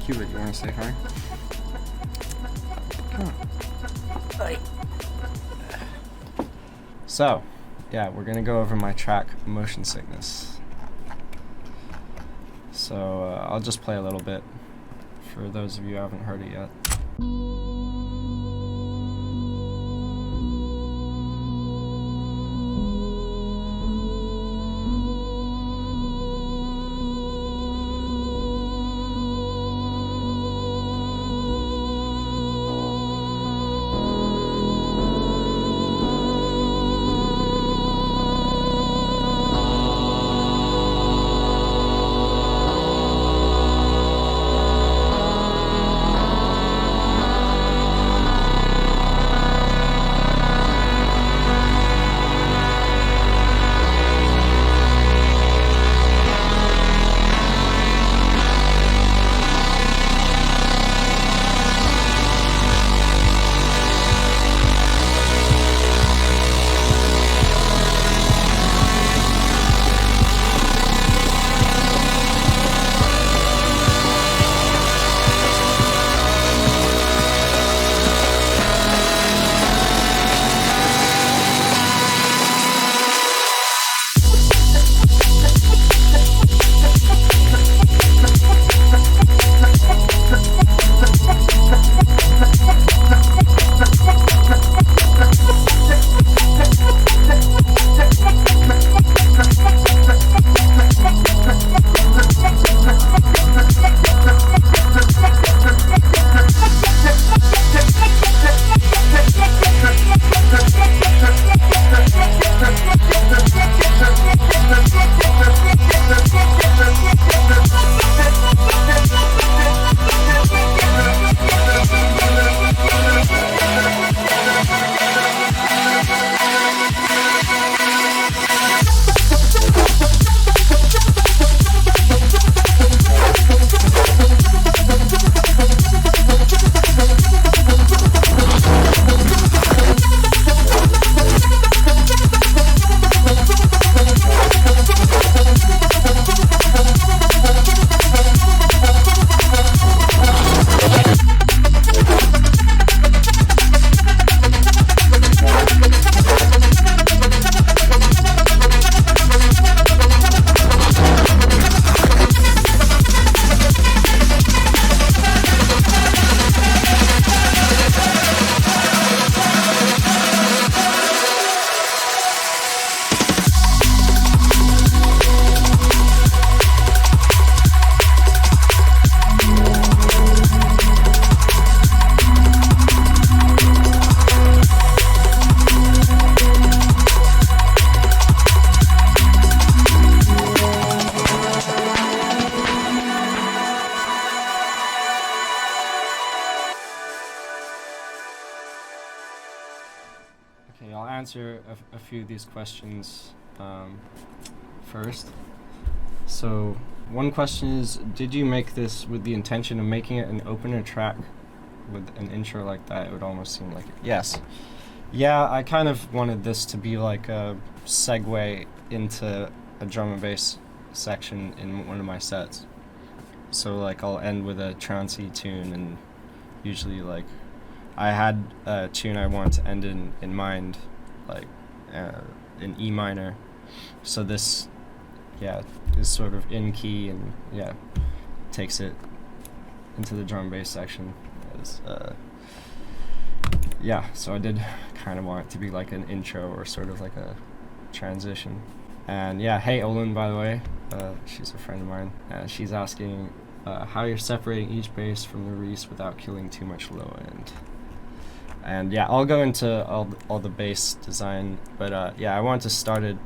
Hubert, you want to say hi? Come on. Hi. So, yeah, we're gonna go over my track Motion Sickness. So I'll just play a little bit for those of you who haven't heard it yet. Okay, I'll answer a few of these questions first. So, one question is, did you make this with the intention of making it an opener track with an intro like that? It would almost seem like it. Yes. Yeah, I kind of wanted this to be like a segue into a drum and bass section in one of my sets. So like I'll end with a trancey tune, and usually like I had a tune I wanted to end in mind, like in E minor. So this, yeah, is sort of in key and yeah, takes it into the drum bass section. Yeah, so I did kind of want it to be like an intro or sort of like a transition. And yeah, hey Olin, by the way, she's a friend of mine. She's asking how you're separating each bass from the Reese without killing too much low end. And yeah, I'll go into all the bass design, but yeah, I wanted to start it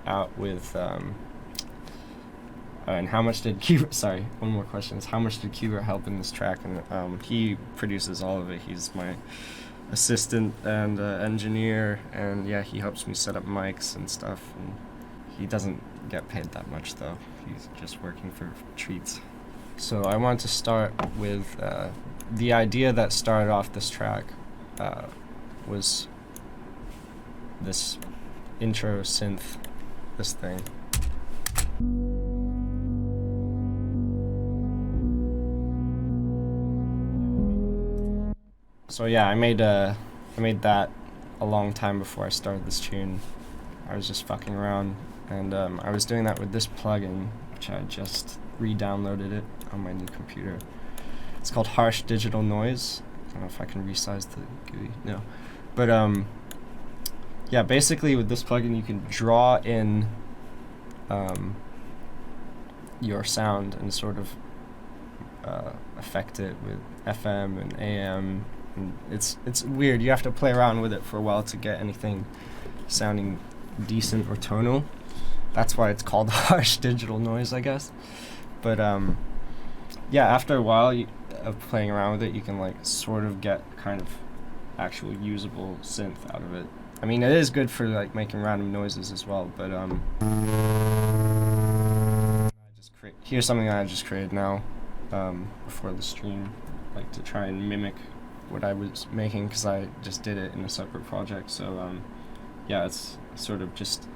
out with and how much did Kubert, sorry, one more question is how much did Kubert help in this track? And he produces all of it. He's my assistant and engineer, and yeah, he helps me set up mics and stuff, and he doesn't get paid that much though. He's just working for treats. So I wanted to start with the idea that started off this track was this intro synth, this thing. So yeah, I made that a long time before I started this tune. I was just fucking around, and I was doing that with this plugin, which I just re-downloaded it on my new computer. It's called Harsh Digital Noise. I don't know if I can resize the GUI. No, but yeah, basically with this plugin you can draw in your sound and sort of affect it with FM and AM. And it's weird. You have to play around with it for a while to get anything sounding decent or tonal. That's why it's called Harsh Digital Noise, I guess. But yeah, after a while of playing around with it, you can like sort of get kind of actual usable synth out of it. I mean, it is good for like making random noises as well, but here's something that I just created now before the stream, like to try and mimic what I was making, because I just did it in a separate project. So yeah, it's sort of just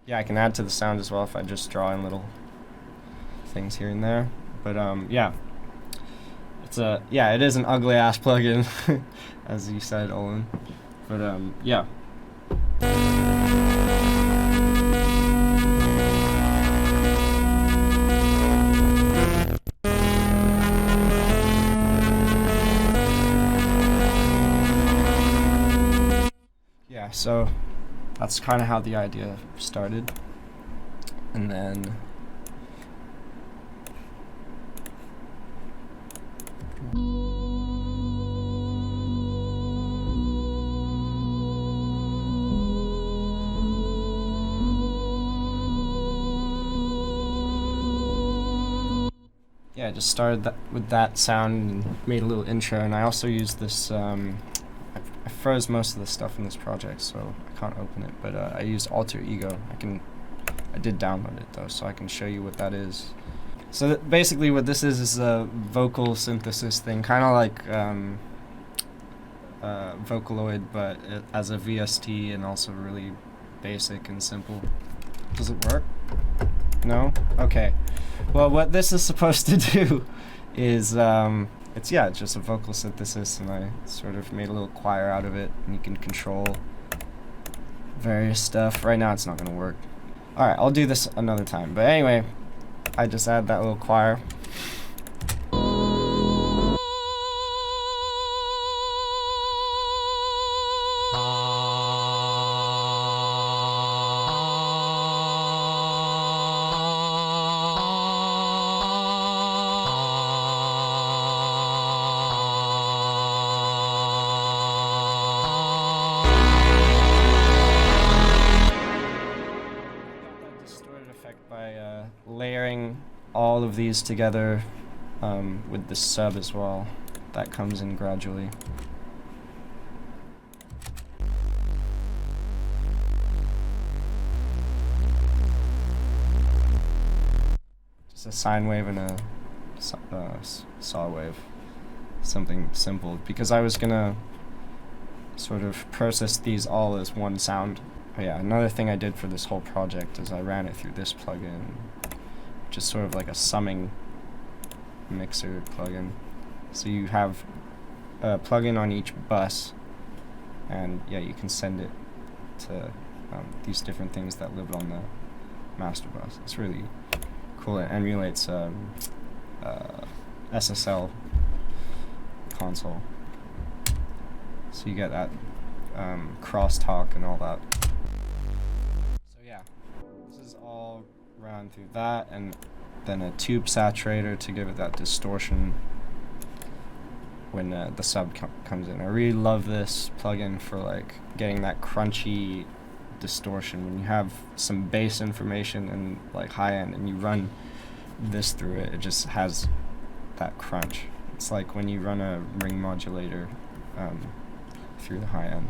yeah, I can add to the sound as well if I just draw in little things here and there. But yeah, it is an ugly ass plugin, as you said, Olin. But yeah. Yeah, so that's kind of how the idea started, and then yeah, I just started with that sound and made a little intro, and I also used this I froze most of the stuff in this project, so I can't open it, but I used Alter Ego. I did download it though, so I can show you what that is. So basically what this is a vocal synthesis thing, kind of like Vocaloid, but as a VST, and also really basic and simple. Does it work? No? Okay. Well, what this is supposed to do is it's just a vocal synthesis, and I sort of made a little choir out of it, and you can control various stuff. Right now it's not gonna work. Alright, I'll do this another time. But anyway, I just add that little choir. By layering all of these together with the sub as well. That comes in gradually. Just a sine wave and a saw wave. Something simple, because I was gonna sort of process these all as one sound. Oh yeah, another thing I did for this whole project is I ran it through this plugin, which is sort of like a summing mixer plugin. So you have a plugin on each bus, and yeah, you can send it to these different things that live on the master bus. It's really cool. It emulates SSL console, so you get that crosstalk and all that. This is all run through that, and then a tube saturator to give it that distortion when the sub comes in. I really love this plugin for like getting that crunchy distortion when you have some bass information and like high end, and you run this through it. It just has that crunch. It's like when you run a ring modulator through the high end.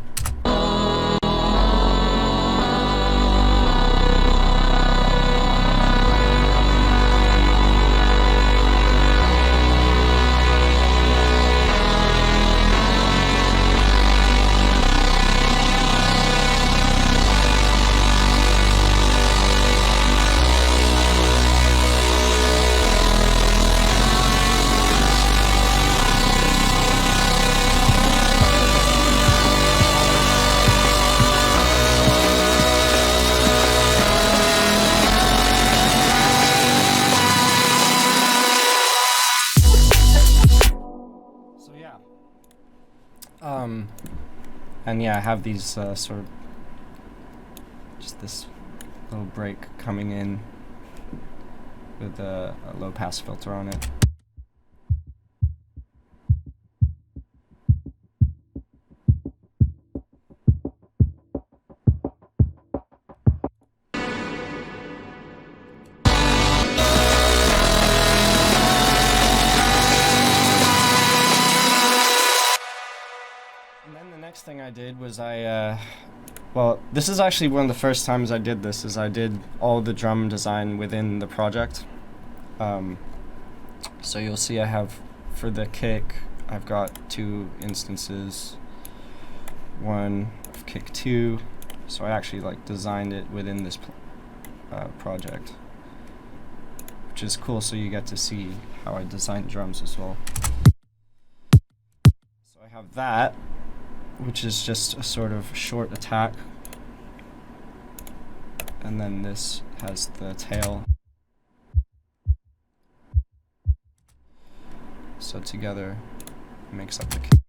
And yeah, I have these sort of just this little break coming in with a low pass filter on it. And then the next thing I did was well, this is actually one of the first times I did this, is I did all the drum design within the project. So you'll see I have, for the kick, I've got 2 instances, one of kick 2, so I actually like designed it within this project, which is cool, so you get to see how I designed drums as well. So I have that, which is just a sort of short attack, and then this has the tail. So together it makes up the kick.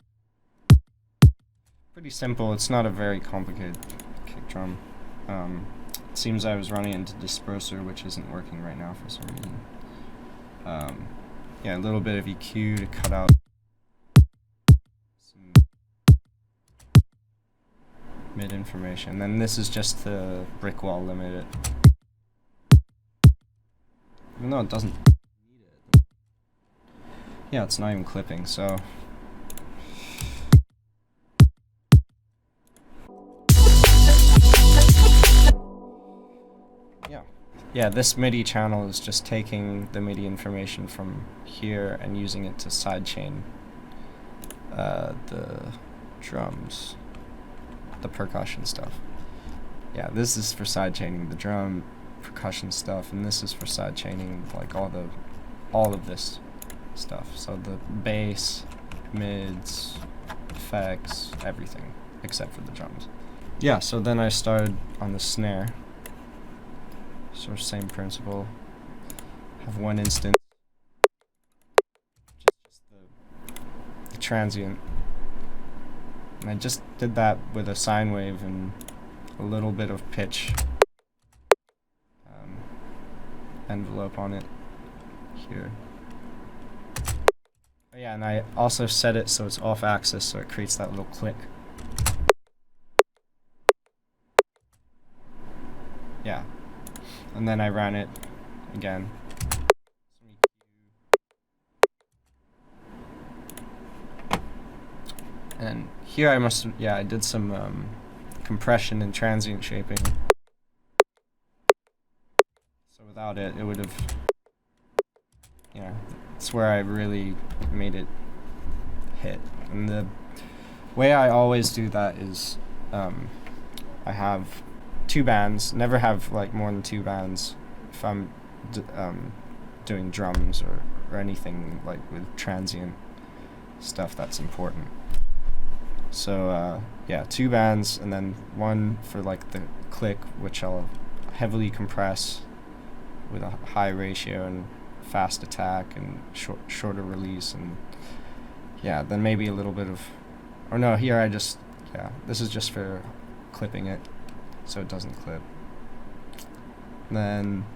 Pretty simple, it's not a very complicated kick drum. It seems I was running into disperser, which isn't working right now for some reason. Yeah, a little bit of EQ to cut out some mid information. Then this is just the brick wall limit it. Even though it doesn't need it. Yeah, it's not even clipping, so. Yeah, this MIDI channel is just taking the MIDI information from here and using it to sidechain the drums, the percussion stuff. Yeah, this is for sidechaining the drum percussion stuff, and this is for sidechaining like all of this stuff. So the bass, mids, effects, everything except for the drums. Yeah, so then I started on the snare. Sort of same principle. Have one instance, just the transient. And I just did that with a sine wave and a little bit of pitch envelope on it here. But yeah, and I also set it so it's off axis, so it creates that little click. Yeah. And then I ran it again. And here I did some compression and transient shaping. So without it, it would have, it's where I really made it hit. And the way I always do that is I have 2 bands, never have like more than 2 bands if I'm doing drums or anything like with transient stuff that's important. So yeah, 2 bands, and then one for like the click, which I'll heavily compress with a high ratio and fast attack and shorter release, and yeah, then maybe a little bit of, or no, here this is just for clipping it so it doesn't clip. And then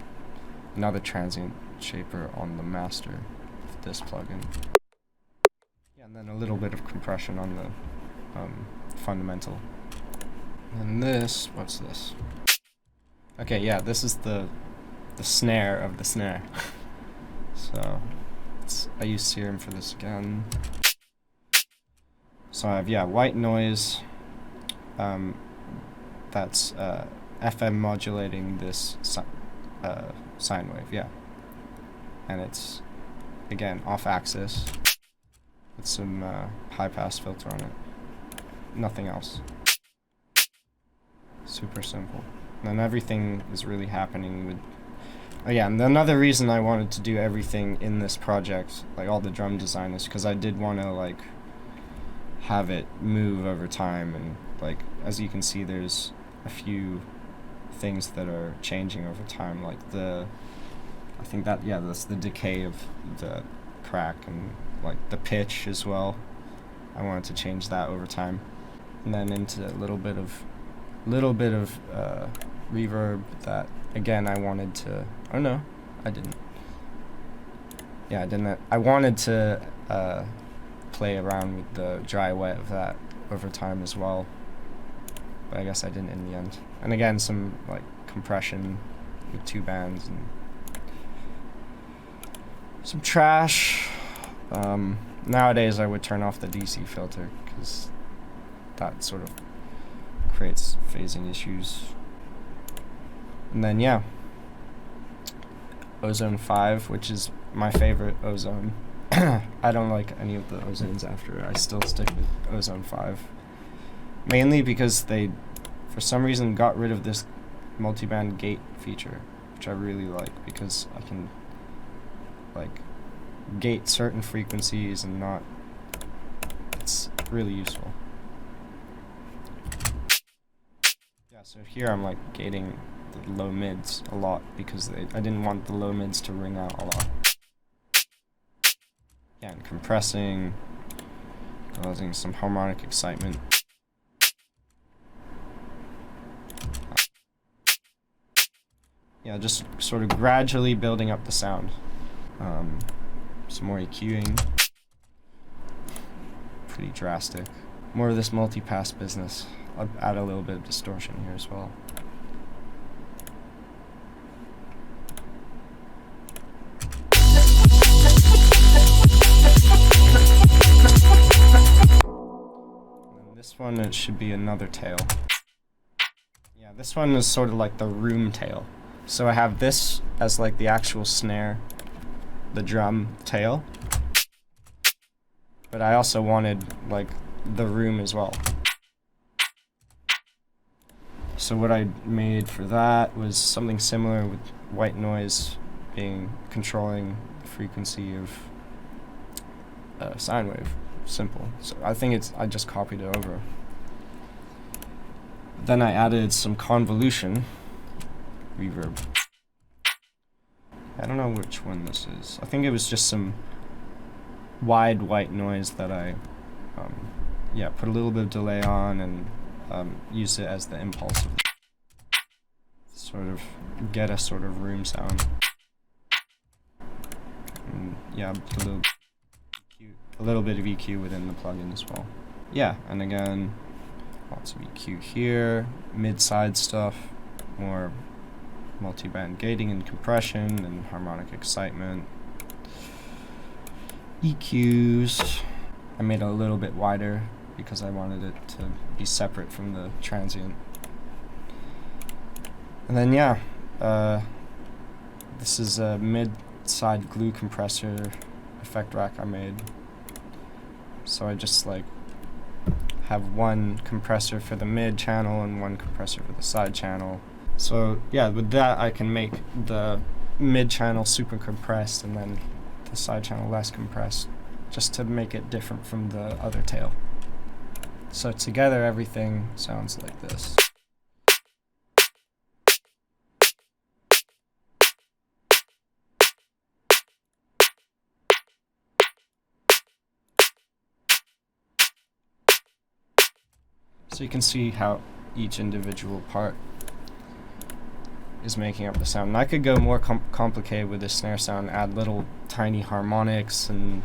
another transient shaper on the master of this plugin. Yeah, and then a little bit of compression on the fundamental. And this, what's this? Okay, yeah, this is the snare of the snare. So I use Serum for this again. So I have white noise. That's FM modulating this sine wave, and it's again off axis with some high pass filter on it. Nothing else. Super simple. And then everything is really happening with. Oh yeah, and another reason I wanted to do everything in this project, like all the drum design, is because I did want to like have it move over time, and like as you can see, there's a few things that are changing over time, like I think that's the decay of the crack, and like the pitch as well. I wanted to change that over time. and then into a little bit of reverb that again I wanted to. Oh no, I didn't. Yeah, I didn't. I wanted to play around with the dry wet of that over time as well, but I guess I didn't in the end. And again, some like compression with 2 bands and some trash. Nowadays I would turn off the DC filter because that sort of creates phasing issues. And then yeah, Ozone 5, which is my favorite Ozone. I don't like any of the Ozones after. I still stick with Ozone 5. Mainly because they, for some reason, got rid of this multiband gate feature, which I really like because I can like gate certain frequencies and not. It's really useful. Yeah, so here I'm like gating the low mids a lot because I didn't want the low mids to ring out a lot. Yeah, and compressing, causing some harmonic excitement. Yeah, just sort of gradually building up the sound. Some more EQing. Pretty drastic. More of this multi-pass business. I'll add a little bit of distortion here as well. And this one, it should be another tail. Yeah, this one is sort of like the room tail. So I have this as like the actual snare, the drum tail, but I also wanted like the room as well. So what I made for that was something similar with white noise being controlling the frequency of sine wave. Simple. So I think I just copied it over. Then I added some convolution reverb. I don't know which one this is. I think it was just some wide white noise that I put a little bit of delay on and used it as the impulse of sort of get a sort of room sound. And yeah, a little bit of EQ within the plugin as well. Yeah, and again, lots of EQ here, mid-side stuff, more multi-band gating and compression and harmonic excitement. EQs, I made it a little bit wider because I wanted it to be separate from the transient. And then yeah, this is a mid-side glue compressor effect rack I made. So I just like have one compressor for the mid channel and one compressor for the side channel. So yeah, with that I can make the mid channel super compressed and then the side channel less compressed, just to make it different from the other tail. So together everything sounds like this. So you can see how each individual part is making up the sound. And I could go more complicated with the snare sound, add little tiny harmonics and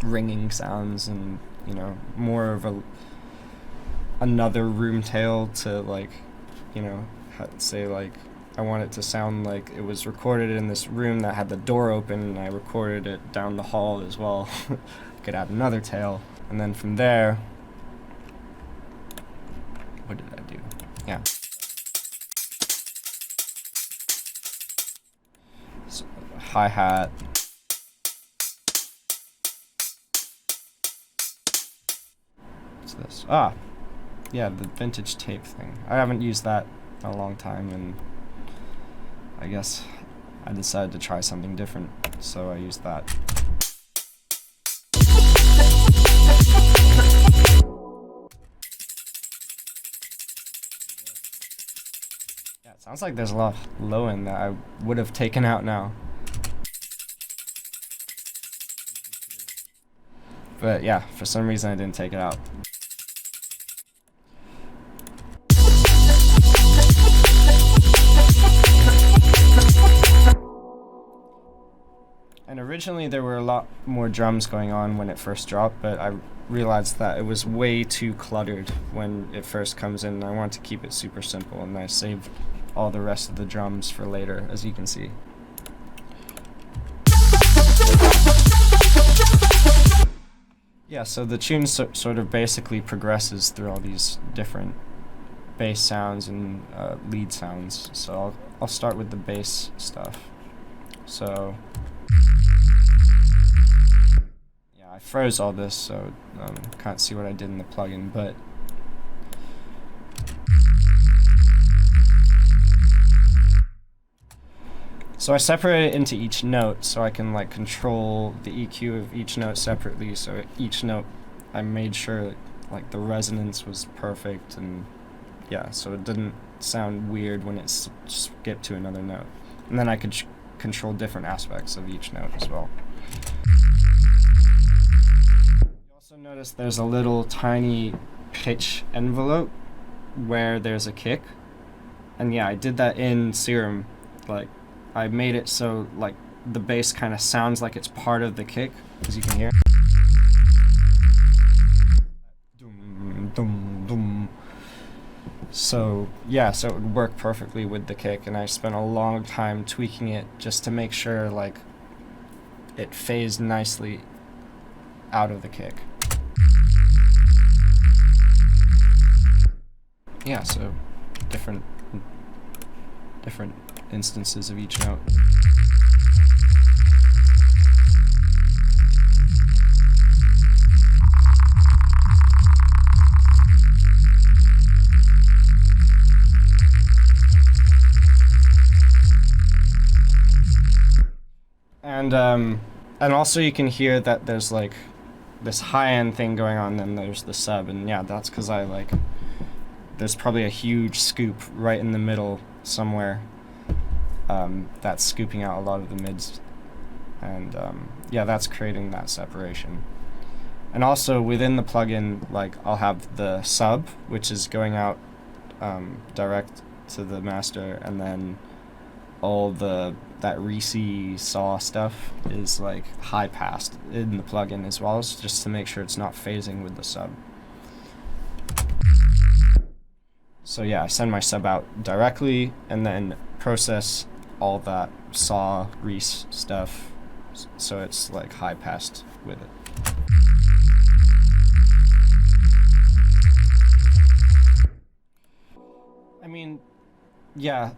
ringing sounds, and you know, more of another room tail to, like, you know, say like I want it to sound like it was recorded in this room that had the door open and I recorded it down the hall as well. I could add another tail, and then from there, what did I do? Yeah. So, hi-hat. What's this? Ah, yeah, the vintage tape thing. I haven't used that in a long time, and I guess I decided to try something different, so I used that. Yeah, it sounds like there's a lot of low end that I would have taken out now. But yeah, for some reason I didn't take it out. Originally there were a lot more drums going on when it first dropped, but I realized that it was way too cluttered when it first comes in. I want to keep it super simple, and I saved all the rest of the drums for later, as you can see. Yeah, so the tune sort of basically progresses through all these different bass sounds and lead sounds. So I'll start with the bass stuff. So yeah, I froze all this, so can't see what I did in the plugin, but so I separate it into each note so I can like control the EQ of each note separately. So each note, I made sure like the resonance was perfect, and yeah, so it didn't sound weird when it skipped to another note. And then I could control different aspects of each note as well. You also notice there's a little tiny pitch envelope where there's a kick. And yeah, I did that in Serum. Like, I made it so like the bass kind of sounds like it's part of the kick, as you can hear. Dum, dum, dum. So yeah, so it would work perfectly with the kick, and I spent a long time tweaking it just to make sure like it phased nicely out of the kick. Yeah, so different instances of each note. And also you can hear that there's like this high-end thing going on, then there's the sub, and yeah, that's because there's probably a huge scoop right in the middle somewhere that's scooping out a lot of the mids, and yeah, that's creating that separation. And also within the plugin, like I'll have the sub, which is going out direct to the master, and then all that Reese saw stuff is like high passed in the plugin as well, just to make sure it's not phasing with the sub. So yeah, I send my sub out directly and then process all that saw Reese stuff so it's like high passed with it. I mean, yeah,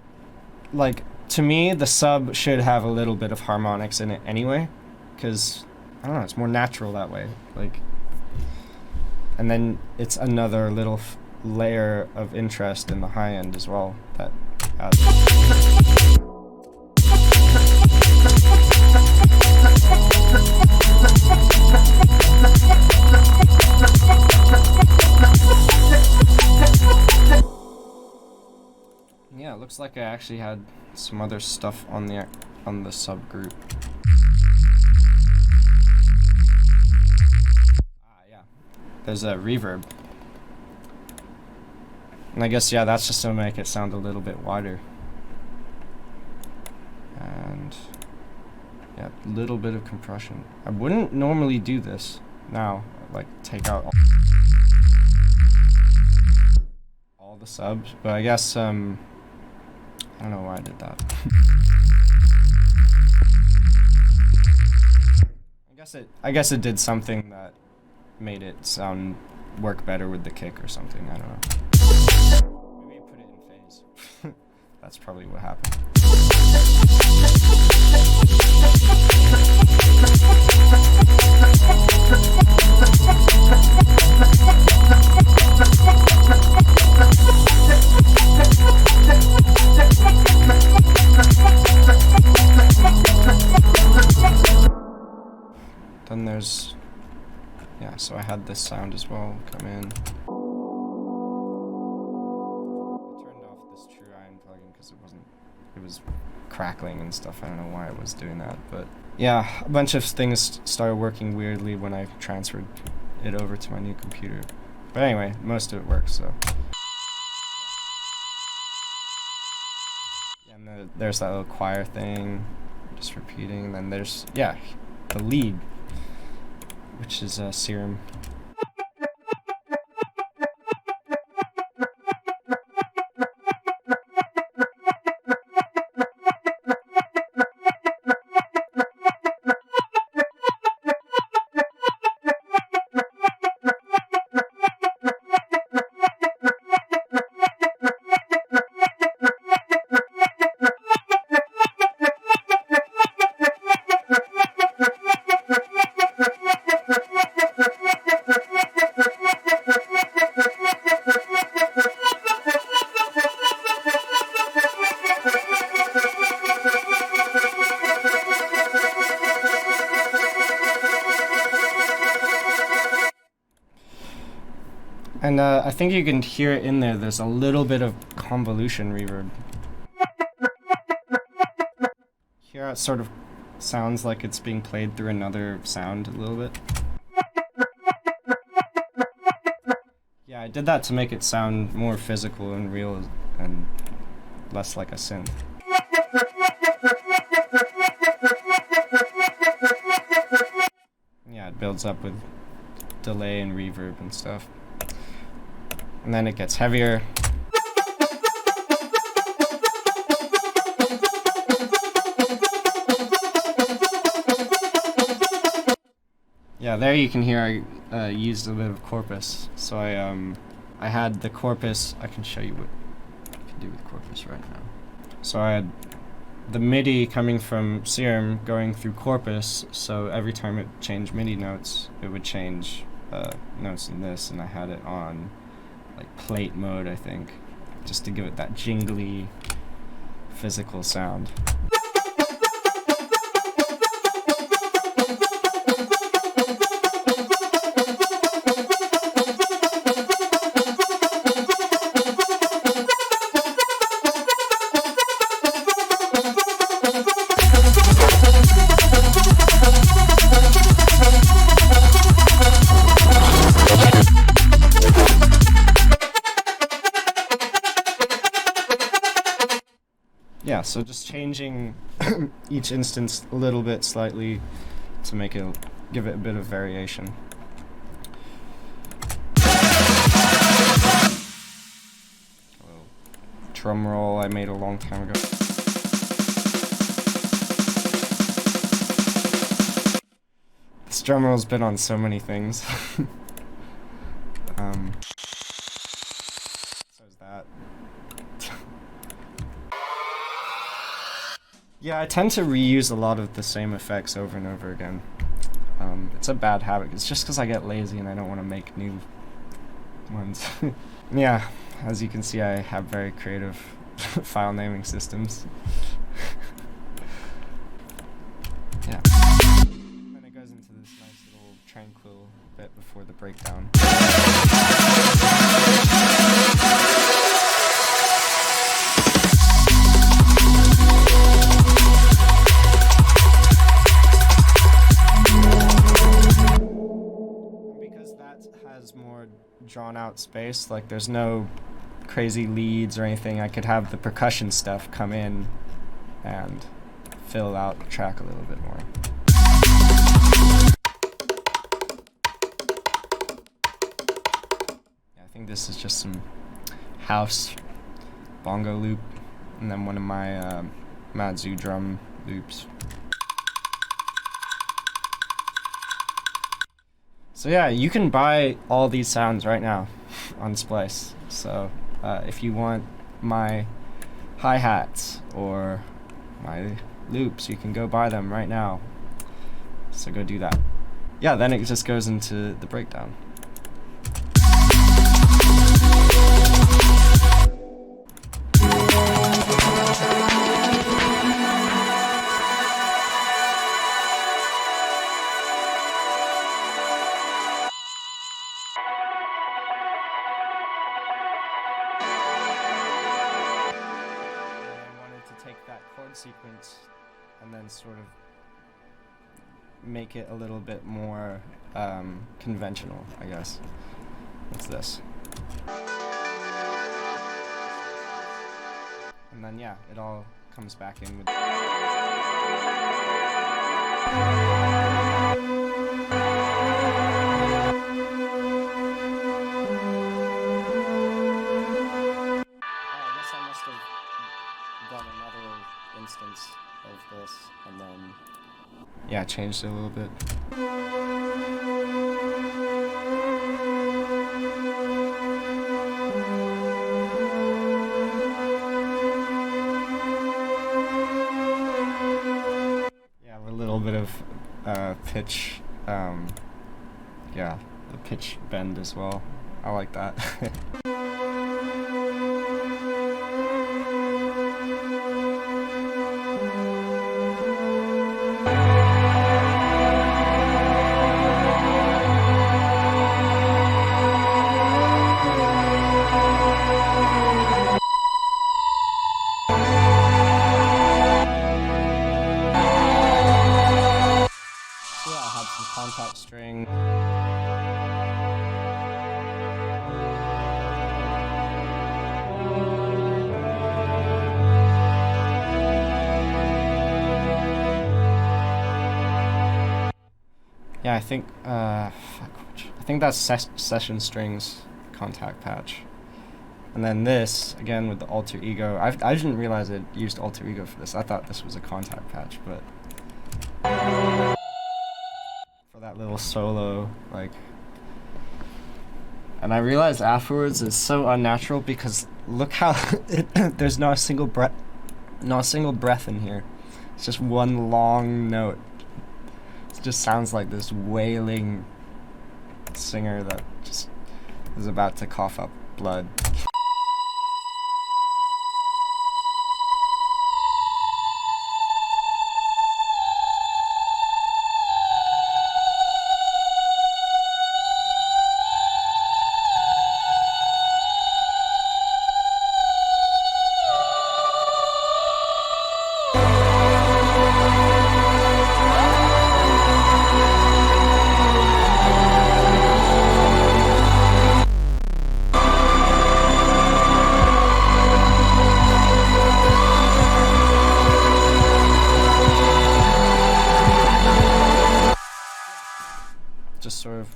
like to me the sub should have a little bit of harmonics in it anyway, because I don't know, it's more natural that way. Like, and then it's another little layer of interest in the high end as well that adds. Yeah, it looks like I actually had some other stuff on the subgroup. Yeah, there's a reverb. And I guess, yeah, that's just to make it sound a little bit wider. And yeah, a little bit of compression. I wouldn't normally do this now, like take out all the subs, but I guess, I don't know why I did that. I guess it did something that made it work better with the kick or something, I don't know. Maybe I put it in phase. That's probably what happened. Then there's, yeah, so I had this sound as well come in. I turned off this True Iron plugin because it was crackling and stuff. I don't know why I was doing that, but yeah, a bunch of things started working weirdly when I transferred it over to my new computer. But anyway, most of it works, so. Yeah, and there's that little choir thing, just repeating, and then there's, yeah, the lead, which is Serum. And I think you can hear it in there, there's a little bit of convolution reverb. Here it sort of sounds like it's being played through another sound a little bit. Yeah, I did that to make it sound more physical and real and less like a synth. Yeah, it builds up with delay and reverb and stuff. And then it gets heavier. Yeah, there you can hear I used a bit of Corpus. So I had the Corpus. I can show you what I can do with Corpus right now. So I had the MIDI coming from Serum going through Corpus, so every time it changed MIDI notes, it would change notes in this, and I had it on like plate mode, I think, just to give it that jingly, physical sound. Yeah, so just changing each instance a little bit slightly to make it, give it a bit of variation. A little drum roll I made a long time ago. This drum roll's been on so many things. So is that. Yeah, I tend to reuse a lot of the same effects over and over again. It's a bad habit. It's just because I get lazy and I don't want to make new ones. Yeah, as you can see, I have very creative file naming systems. Yeah. Then it goes into this nice little tranquil bit before the breakdown. Has more drawn out space, like there's no crazy leads or anything, I could have the percussion stuff come in and fill out the track a little bit more. Yeah, I think this is just some house bongo loop and then one of my Madzu drum loops. So yeah, you can buy all these sounds right now on Splice. So if you want my hi-hats or my loops, you can go buy them right now. So go do that. Yeah, then it just goes into the breakdown. Take that chord sequence and then sort of make it a little bit more conventional, I guess. What's this? And then yeah, it all comes back in with done another instance of this, and then yeah, changed it a little bit. Yeah, a little bit of pitch, yeah, the pitch bend as well. I like that. Contact string. Yeah, I think that's session strings contact patch. And then this, again with the alter ego, I didn't realize it used alter ego for this. I thought this was a contact patch, but for that little solo, like, and I realized afterwards it's so unnatural because look how there's not a single breath in here. It's just one long note. It just sounds like this wailing singer that just is about to cough up blood. Just sort of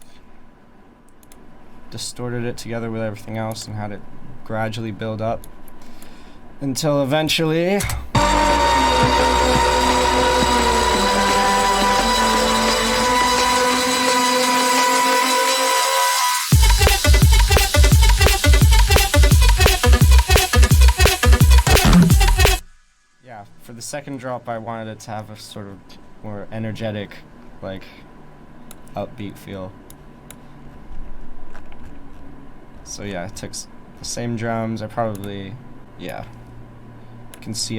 distorted it together with everything else and had it gradually build up until eventually yeah, for the second drop I wanted it to have a sort of more energetic, like, upbeat feel. So yeah, I took the same drums. I probably, yeah, you can see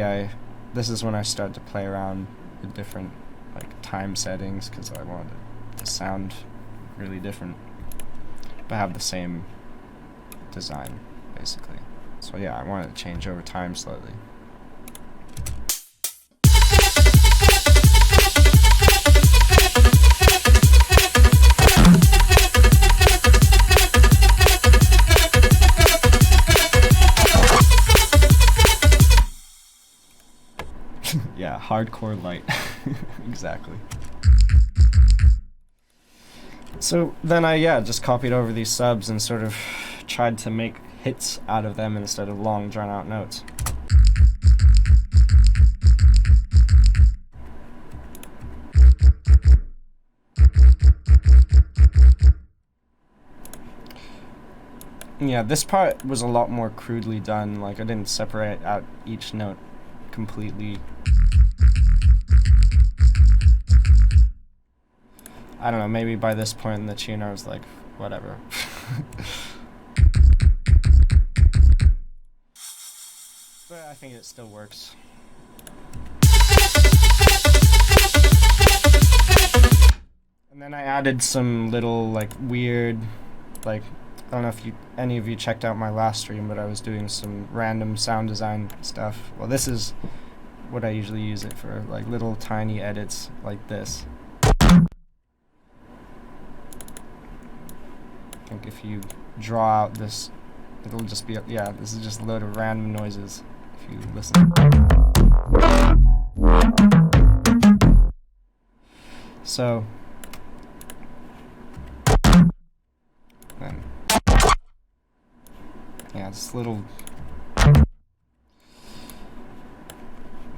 this is when I started to play around with different, like, time settings because I wanted it to sound really different but have the same design basically. So yeah, I wanted to change over time slightly. Yeah, hardcore light. Exactly. So then I just copied over these subs and sort of tried to make hits out of them instead of long drawn out notes. Yeah, this part was a lot more crudely done. Like, I didn't separate out each note completely. I don't know, maybe by this point in the tune I was like, whatever. But I think it still works. And then I added some little, like, weird, like, I don't know if any of you checked out my last stream, but I was doing some random sound design stuff. Well, this is what I usually use it for, like little tiny edits like this. I think if you draw out this, it'll just be, yeah, this is just a load of random noises if you listen. So, then, yeah, this little,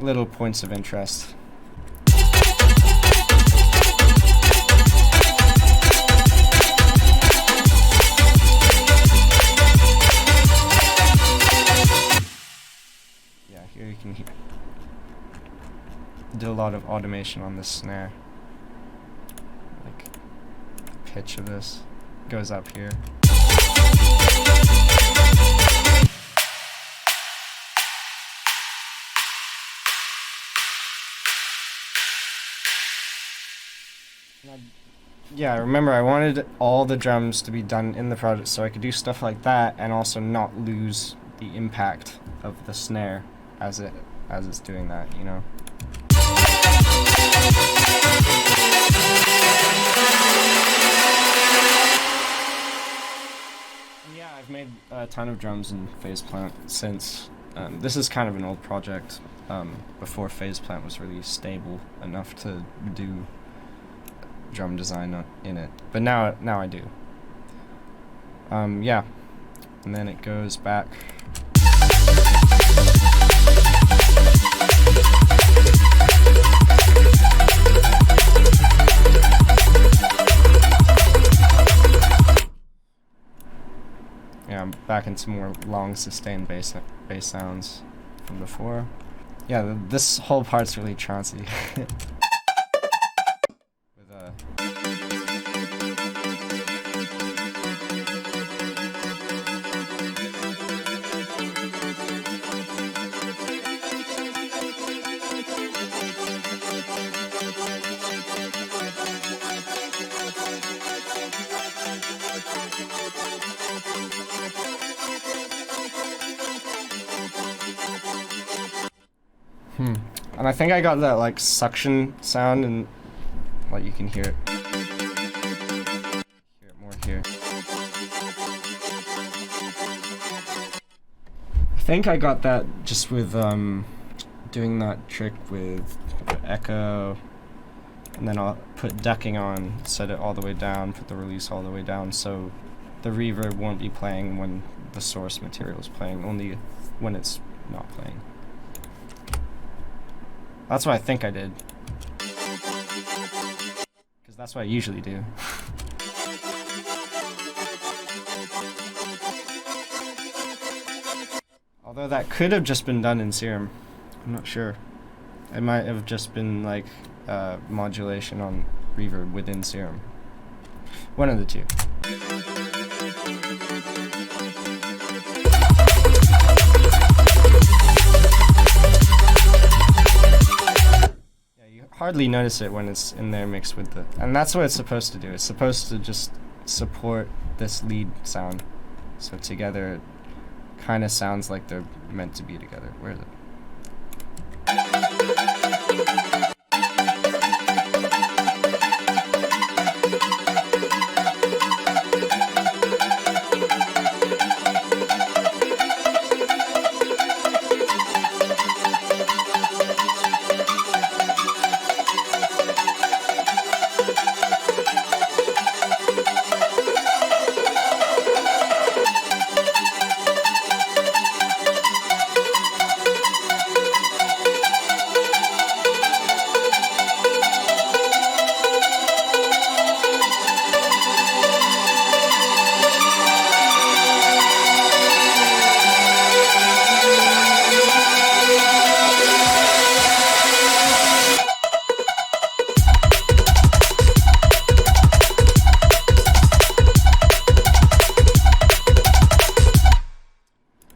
little points of interest. Yeah, here you can hear. Did a lot of automation on this snare. Like, the pitch of this goes up here. Yeah, remember I wanted all the drums to be done in the project so I could do stuff like that and also not lose the impact of the snare as it's doing that, you know. And yeah, I've made a ton of drums in Phase Plant since. This is kind of an old project before Phase Plant was really stable enough to do drum design in it, but now I do. Yeah, and then it goes back. Yeah, I'm back into more long sustained bass sounds from before. Yeah, this whole part's really trancey. And I think I got that like suction sound, and like you can hear it. Hear it more here. I think I got that just with doing that trick with the echo, and then I'll put decking on, set it all the way down, put the release all the way down, so the reverb won't be playing when the source material is playing, only when it's not playing. That's what I think I did. Because that's what I usually do. Although that could have just been done in Serum. I'm not sure. It might have just been like modulation on reverb within Serum. One of the two. Hardly notice it when it's in there mixed with the, and that's what it's supposed to do. It's supposed to just support this lead sound, so together it kind of sounds like they're meant to be together. Where is it?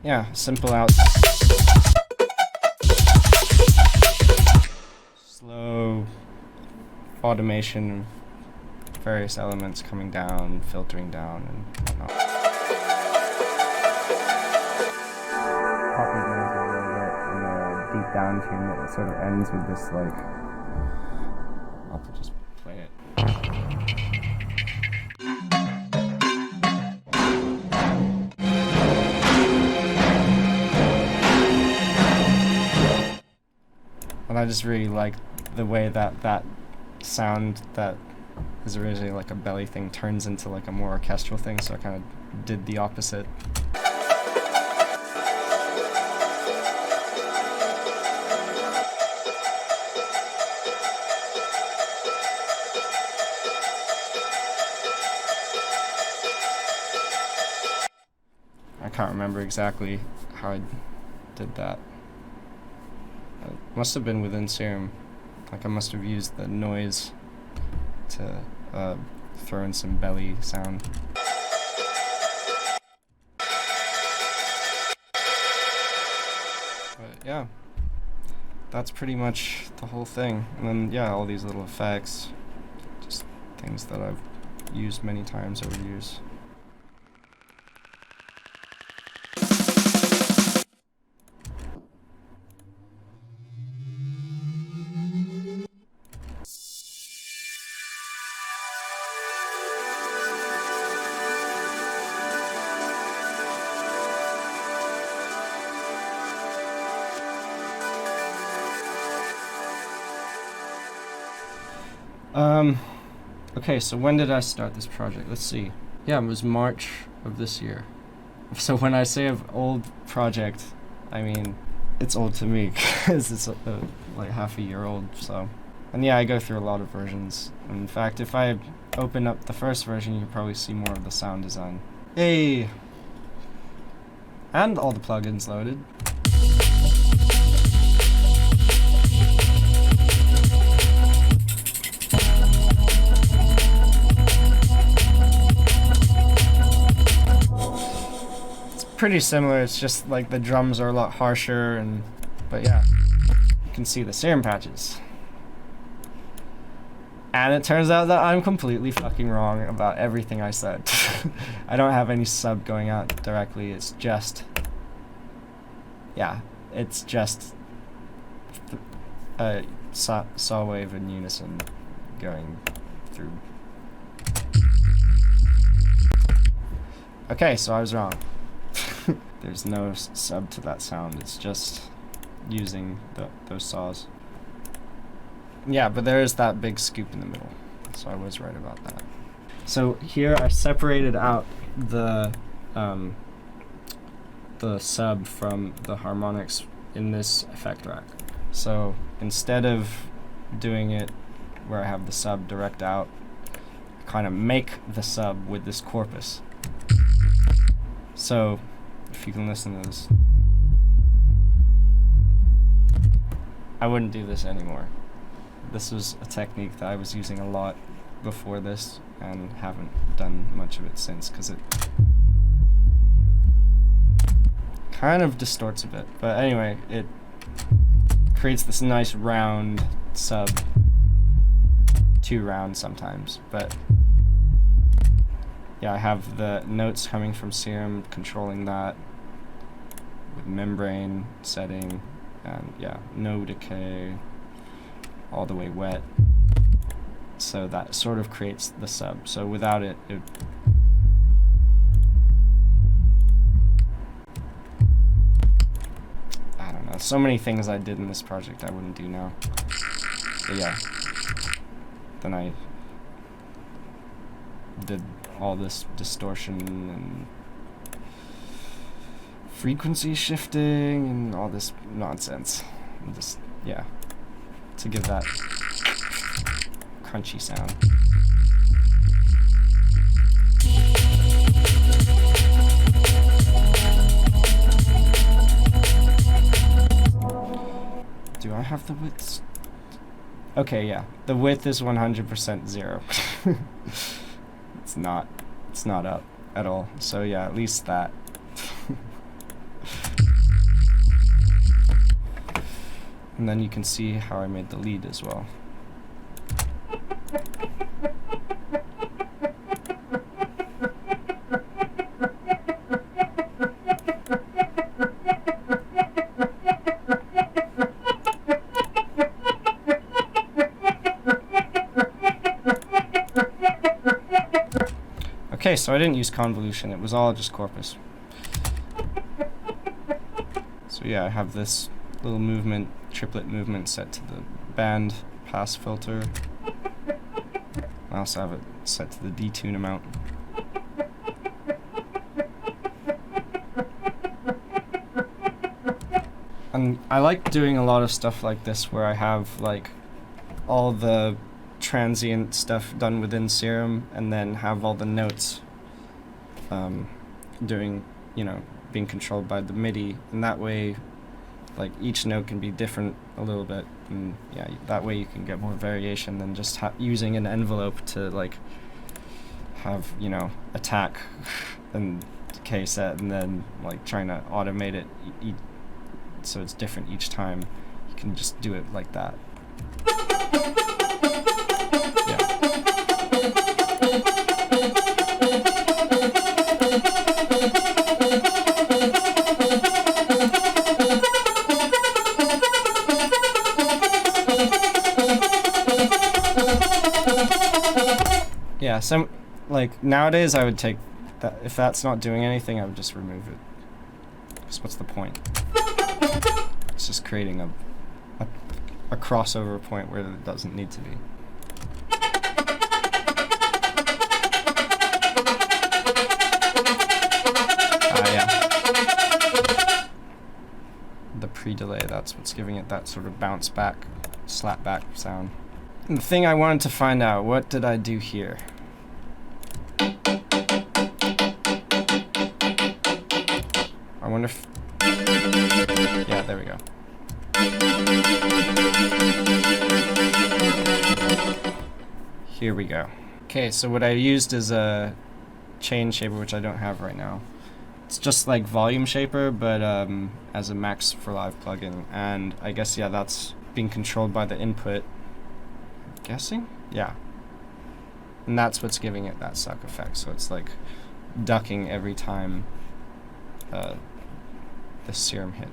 Yeah, simple outs. Slow automation, various elements coming down, filtering down, and whatnot. Popping down a little bit in a deep down tune that sort of ends with this like. I'll just play it. And I just really like the way that sound that is originally like a belly thing turns into like a more orchestral thing, so I kind of did the opposite. can't remember exactly how I did that. It must have been within Serum. Like I must have used the noise to throw in some belly sound. But yeah, that's pretty much the whole thing. And then yeah, all these little effects, just things that I've used many times over the years. Okay, so when did I start this project? Let's see. Yeah, it was March of this year. So when I say of old project, I mean, it's old to me because it's like half a year old, so. And yeah, I go through a lot of versions. In fact, if I open up the first version, you can probably see more of the sound design. Hey! And all the plugins loaded. Pretty similar, it's just like the drums are a lot harsher, but yeah, you can see the Serum patches. And it turns out that I'm completely fucking wrong about everything I said. I don't have any sub going out directly, it's just, yeah, it's just a saw wave in unison going through. Okay, so I was wrong. There's no sub to that sound, it's just using those saws. Yeah, but there is that big scoop in the middle, so I was right about that. So here I separated out the sub from the harmonics in this effect rack. So instead of doing it where I have the sub direct out, I kind of make the sub with this corpus. So if you can listen to this, I wouldn't do this anymore. This was a technique that I was using a lot before this and haven't done much of it since because it kind of distorts a bit. But anyway, it creates this nice round sub, too round sometimes, but yeah, I have the notes coming from Serum, controlling that with membrane setting, and yeah, no decay, all the way wet. So that sort of creates the sub. So without it, I don't know. So many things I did in this project I wouldn't do now. But yeah, then I did all this distortion and frequency shifting and all this nonsense. And just, yeah, to give that crunchy sound. Do I have the widths? Okay, yeah, the width is 100% 0. It's not up at all. So yeah, at least that. And then you can see how I made the lead as well. Okay, so I didn't use convolution, it was all just corpus. So yeah, I have this little movement, triplet movement set to the band pass filter. I also have it set to the detune amount. And I like doing a lot of stuff like this where I have like all the transient stuff done within Serum and then have all the notes doing, you know, being controlled by the MIDI, and that way, like, each note can be different a little bit, and yeah, that way you can get more variation than just using an envelope to, like, have, you know, attack and K set, and then, like, trying to automate it so it's different each time. You can just do it like that. Yeah, some, like, nowadays I would take that, if that's not doing anything, I would just remove it. Because what's the point? It's just creating a crossover point where it doesn't need to be. Yeah. The pre-delay, that's what's giving it that sort of bounce back, slap back sound. And the thing I wanted to find out, what did I do here? I wonder if... Yeah, there we go. Here we go. Okay, so what I used is a chain shaper, which I don't have right now. It's just like Volume Shaper, but as a Max for Live plugin. And I guess, yeah, that's being controlled by the input. Guessing? Yeah. And that's what's giving it that suck effect. So it's like ducking every time the serum hit.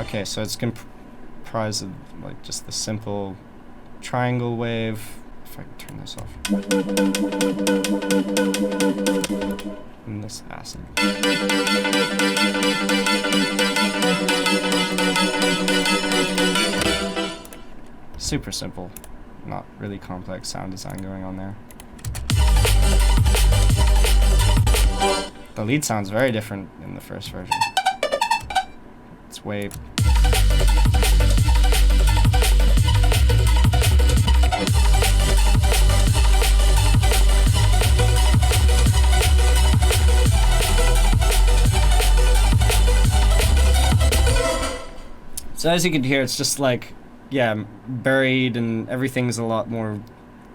Okay, so it's comprised of like just the simple triangle wave. If I can turn this off. And this acid. Super simple, not really complex sound design going on there. The lead sounds very different in the first version. It's way... So as you can hear, it's just like, yeah, buried, and everything's a lot more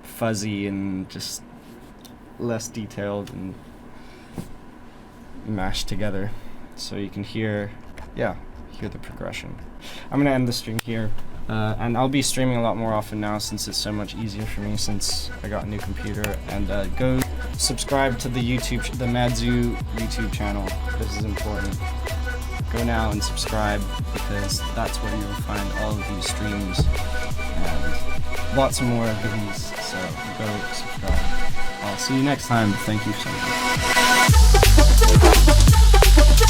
fuzzy and just less detailed and mashed together. So you can hear, yeah, hear the progression. I'm gonna end the stream here, and I'll be streaming a lot more often now since it's so much easier for me since I got a new computer. And go subscribe to the Madzu YouTube channel. This is important. Go now and subscribe, because that's where you'll find all of these streams and lots more of these. So go subscribe. I'll see you next time. Thank you so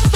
much.